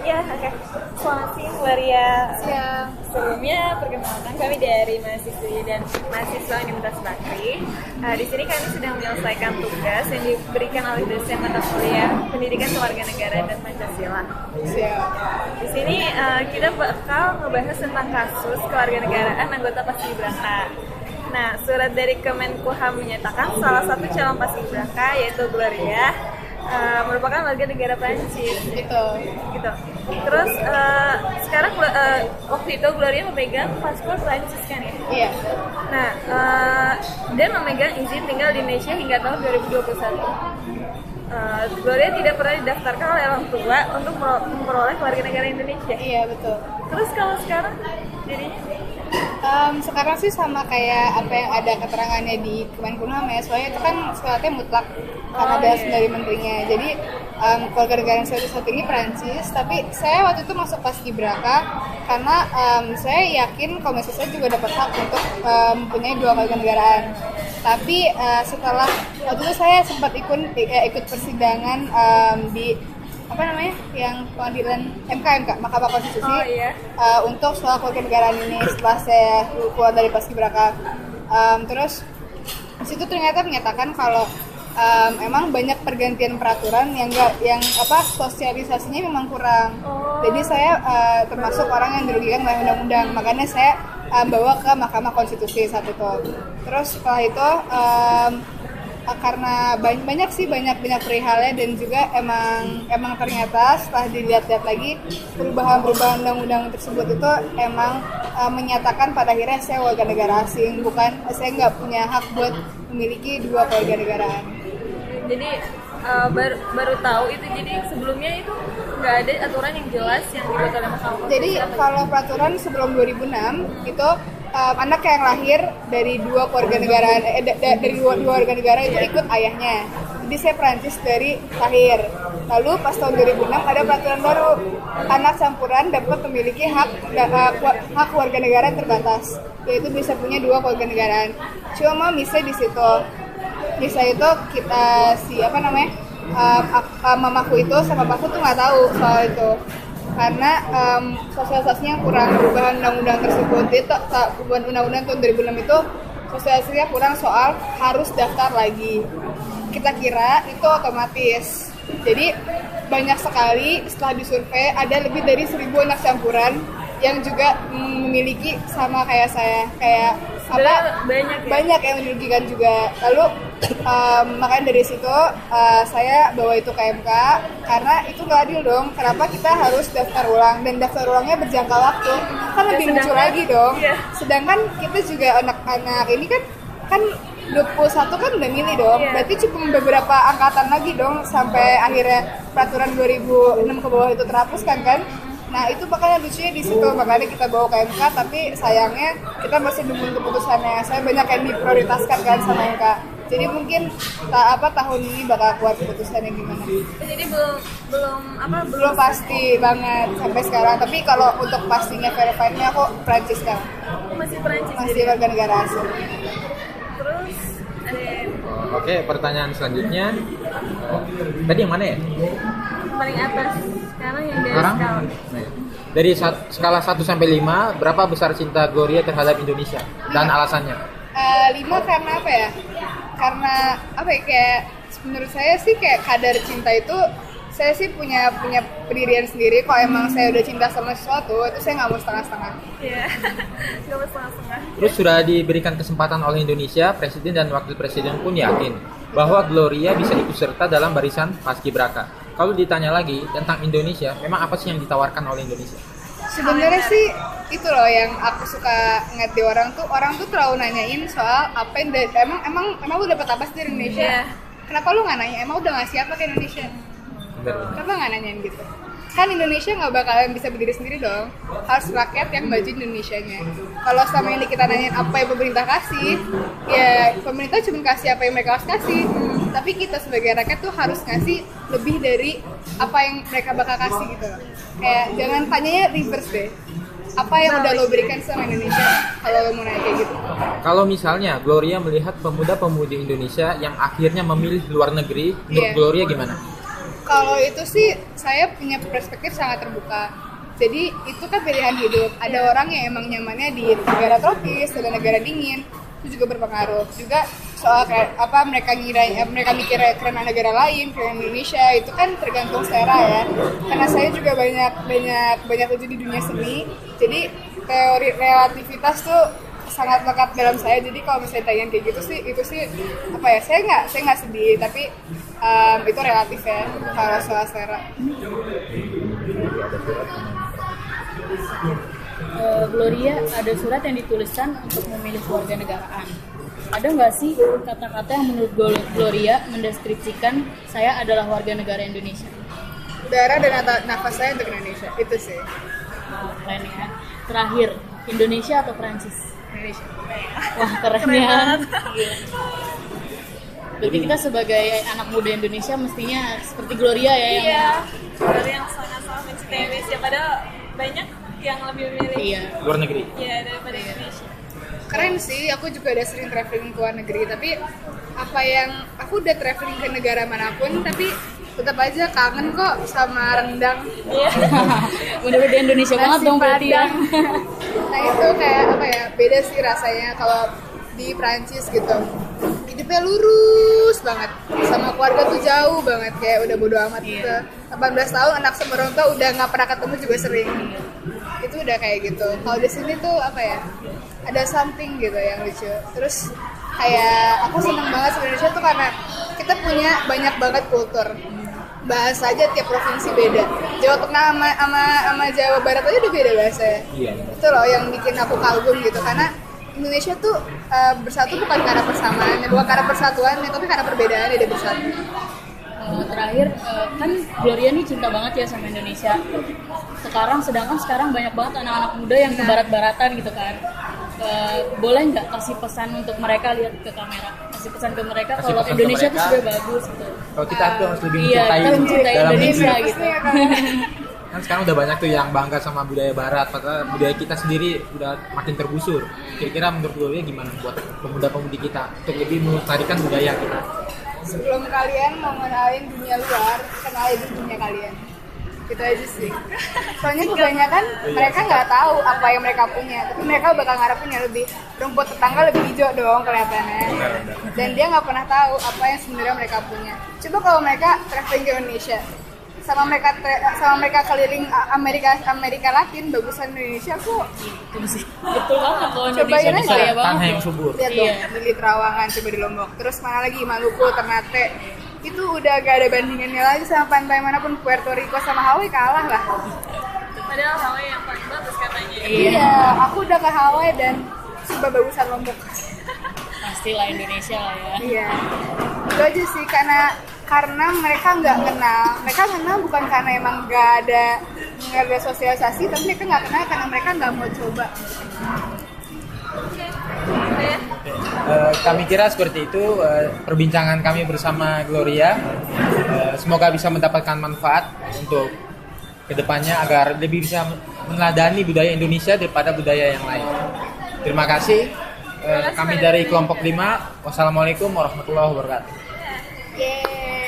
Ya, oke. Selamat siang, Gloria. Siang. Sebelumnya, perkenalkan kami dari mahasiswi dan mahasiswa Universitas Bakri. Di sini kami sedang menyelesaikan tugas yang diberikan oleh dosen mata kuliah Pendidikan Kewarganegaraan dan Pancasila. Siap. Di sini kita bakal ngebahas tentang kasus kewarganegaraan anggota Paskibraka. Nah, surat dari Kemenkumham menyatakan salah satu calon Paskibraka yaitu Gloria merupakan warga negara Prancis. Itu. Gitu. Terus sekarang waktu itu Gloria memegang paspor Prancis kan ya? Iya. Nah, dia memegang izin tinggal di Indonesia hingga tahun 2021. Gloria tidak pernah didaftarkan oleh orang tua untuk memperoleh warganegara Indonesia. Iya, betul. Terus kalau sekarang jadinya? Sekarang sih sama kayak apa yang ada keterangannya di Kemenkumham ya, soalnya itu kan sifatnya mutlak karena dasar dari menterinya. Jadi keluarga negara yang saya saat ini Prancis, tapi saya waktu itu masuk Paskibraka karena saya yakin komisi saya juga dapat hak untuk mempunyai dua keluarga negaraan. Tapi setelah waktu itu saya sempat ikut persidangan di apa namanya yang pengadilan MK Mahkamah Konstitusi untuk soal kewarganegaraan ini setelah saya keluar dari Paskibraka. Terus di situ ternyata menyatakan kalau emang banyak pergantian peraturan yang sosialisasinya memang kurang. Jadi saya termasuk orang yang dirugikan oleh undang-undang, makanya saya bawa ke Mahkamah Konstitusi saat itu. Terus setelah itu karena banyak perihalnya dan juga emang ternyata setelah dilihat-lihat lagi perubahan undang-undang tersebut itu emang menyatakan pada akhirnya saya warga negara asing, bukan saya nggak punya hak buat memiliki dua keluarga negaraan. Jadi baru tahu itu, jadi sebelumnya itu nggak ada aturan yang jelas yang dibuat oleh Mahkamah. Jadi kalau peraturan sebelum 2006 itu anak yang lahir dari dua keluarga negaraan dari dua warga negara itu ikut ayahnya. Jadi saya Prancis dari lahir. Lalu pas tahun 2006 ada peraturan baru, anak campuran dapat memiliki hak warga negara terbatas, yaitu bisa punya dua keluarga negaraan. Cuma misalnya di situ, misalnya itu kita mamaku itu sama papaku tuh nggak tahu soal itu. Karena sosialisasinya kurang, perubahan undang-undang tersebut itu perubahan undang-undang tahun 2006 itu sosialisasinya kurang soal harus daftar lagi. Kita kira itu otomatis. Jadi banyak sekali setelah disurvei ada lebih dari 1.000 anak campuran yang juga memiliki sama kayak saya, kayak banyak yang dirugikan juga. Lalu makanya dari situ saya bawa itu ke MK karena itu nggak adil dong. Kenapa kita harus daftar ulang, dan daftar ulangnya berjangka waktu kan lebih lucu lagi dong. Sedangkan kita juga anak-anak ini kan 21 kan udah milih dong. Berarti cuma beberapa angkatan lagi dong sampai akhirnya peraturan 2006 ke bawah itu terhapuskan kan. Nah itu makanya lucunya di situ, makanya kita bawa ke MK, tapi sayangnya kita masih nungguin keputusannya. Saya banyak yang diprioritaskan kan sama MK. Jadi mungkin tahun ini bakal keluar keputusannya gimana. Jadi belum pasti banget sampai sekarang. Tapi kalau untuk pastinya verified-nya aku Prancis kan. Masih Prancis. Masih warga negara asing. Terus Oke, pertanyaan selanjutnya. Tadi yang mana ya? Paling atas. Sekarang yang dari Sekarang? skala. Dari skala 1 sampai 5, berapa besar cinta Gloria terhadap Indonesia dan alasannya? 5 karena apa ya? Karena apa ya, kayak menurut saya sih kayak kadar cinta itu saya sih punya pendirian sendiri. Kalau emang saya udah cinta sama sesuatu itu saya nggak mau setengah-setengah. Iya, nggak mau setengah-setengah. Terus sudah diberikan kesempatan oleh Indonesia, Presiden dan Wakil Presiden pun yakin bahwa Gloria bisa ikut serta dalam barisan Paskibraka. Kalau ditanya lagi tentang Indonesia, memang apa sih yang ditawarkan oleh Indonesia? Sebenarnya sih itu loh yang aku suka ngeliat di orang tuh terlalu nanyain soal apa yang emang lu dapet apa sih dari Indonesia? Kenapa lu nggak nanya? Emang udah ngasih apa ke Indonesia? Kenapa nggak nanyain gitu? Kan Indonesia nggak bakalan bisa berdiri sendiri dong, harus rakyat yang maju Indonesianya. Kalau selama ini kita nanyain apa yang pemerintah kasih, ya pemerintah cuma kasih apa yang mereka harus kasih. Tapi kita sebagai rakyat tuh harus ngasih lebih dari apa yang mereka bakal kasih gitu loh. Kayak jangan tanyanya reverse deh. Apa yang udah lo berikan sama Indonesia kalau lo mau nanya kayak gitu? Kalau misalnya Gloria melihat pemuda-pemudi Indonesia yang akhirnya memilih luar negeri, menurut Gloria gimana? Kalau itu sih saya punya perspektif sangat terbuka. Jadi itu kan pilihan hidup. Ada orang yang emang nyamannya di negara tropis, ada negara dingin, itu juga berpengaruh. Juga soal kayak apa mereka mikir karena negara lain, karena Indonesia itu kan tergantung selera ya. Karena saya juga banyak uji di dunia seni. Jadi teori relativitas tuh sangat lekat dalam saya. Jadi kalau misalnya tanya kayak gitu sih, itu sih apa ya? Saya nggak sedih, tapi itu relatif ya kalau soal selera. Gloria, ada surat yang dituliskan untuk memilih kewarganegaraan. Ada nggak sih kata-kata yang menurut Gloria mendeskripsikan saya adalah warga negara Indonesia? Darah dan nafas saya untuk Indonesia, itu sih. Keren ya. Terakhir, Indonesia atau Prancis? Indonesia. Wah, keren ya. Berarti kita sebagai anak muda Indonesia mestinya seperti Gloria ya yang Iya, dari yang sangat-sangat mencintai Indonesia. Padahal banyak yang lebih memilih luar negeri. ya daripada Indonesia. Keren sih, aku juga udah sering traveling ke luar negeri, tapi aku udah traveling ke negara manapun, tapi tetap aja kangen kok sama rendang. Iya. Bener-bener di Indonesia banget Nasi dong berarti ya. Padang. Nah itu kayak apa ya, beda sih rasanya kalau di Prancis gitu. Hidupnya lurus banget, sama keluarga tuh jauh banget, kayak udah bodo amat gitu. 18 tahun anak semerong tuh udah nggak pernah ketemu juga sering. Itu udah kayak gitu. Kalau di sini tuh apa ya, ada something gitu yang lucu. Terus kayak aku seneng banget sama Indonesia tuh karena kita punya banyak banget kultur. Bahasa aja tiap provinsi beda. Jawa Tengah sama Jawa Barat aja udah beda bahasanya. Iya. Itu loh yang bikin aku kagum gitu, karena Indonesia tuh bersatu bukan karena persamaan, bukan karena persatuan, tapi karena perbedaan dia bersatu. Terakhir, kan Gloria nih cinta banget ya sama Indonesia. Sedangkan sekarang banyak banget anak-anak muda yang ke barat-baratan gitu kan. Boleh nggak kasih pesan untuk mereka, lihat ke kamera, kasih pesan ke mereka Kasih kalau pesan ke Indonesia tuh mereka. sudah bagus gitu. Kalau kita tuh harus lebih Iya, kita mencintai dalam Indonesia negeri. gitu. Kan sekarang udah banyak tuh yang bangga sama budaya barat, padahal budaya kita sendiri udah makin tergusur. Kira-kira menurut Gloria gimana buat pemuda-pemudi kita untuk lebih melestarikan budaya kita? Sebelum kalian mau mengenalin dunia luar, kenalin dunia kalian. Gitu aja sih. Soalnya kebanyakan mereka nggak tahu apa yang mereka punya, tapi mereka bakal ngarepin yang lebih, rumput tetangga lebih hijau dong kelihatannya. Dan dia nggak pernah tahu apa yang sebenarnya mereka punya. Coba kalau mereka traveling ke Indonesia, sama mereka keliling Amerika Latin, bagusan Indonesia kok. Betul banget loh, Cobain Indonesia aja. kaya banget Tanah yang loh. subur. Lihat Iya. dong, di Trawangan, coba di Lombok. Terus mana lagi, Maluku, Ternate. Itu udah gak ada bandingannya lagi sama pantai manapun. Puerto Rico sama Hawaii kalah lah. Padahal Hawaii yang paling bagus katanya. Iya, aku udah ke Hawaii dan coba bagusan Lombok. Pastilah Indonesia lah ya. Iya, itu aja sih, karena mereka nggak kenal. Mereka kenal bukan karena emang nggak ada sosialisasi, tapi mereka nggak kenal karena mereka nggak mau coba. Kami kira seperti itu perbincangan kami bersama Gloria. Semoga bisa mendapatkan manfaat untuk kedepannya agar lebih bisa meneladani budaya Indonesia daripada budaya yang lain. Terima kasih. Kami dari kelompok 5. Wassalamualaikum warahmatullahi wabarakatuh. Yeay.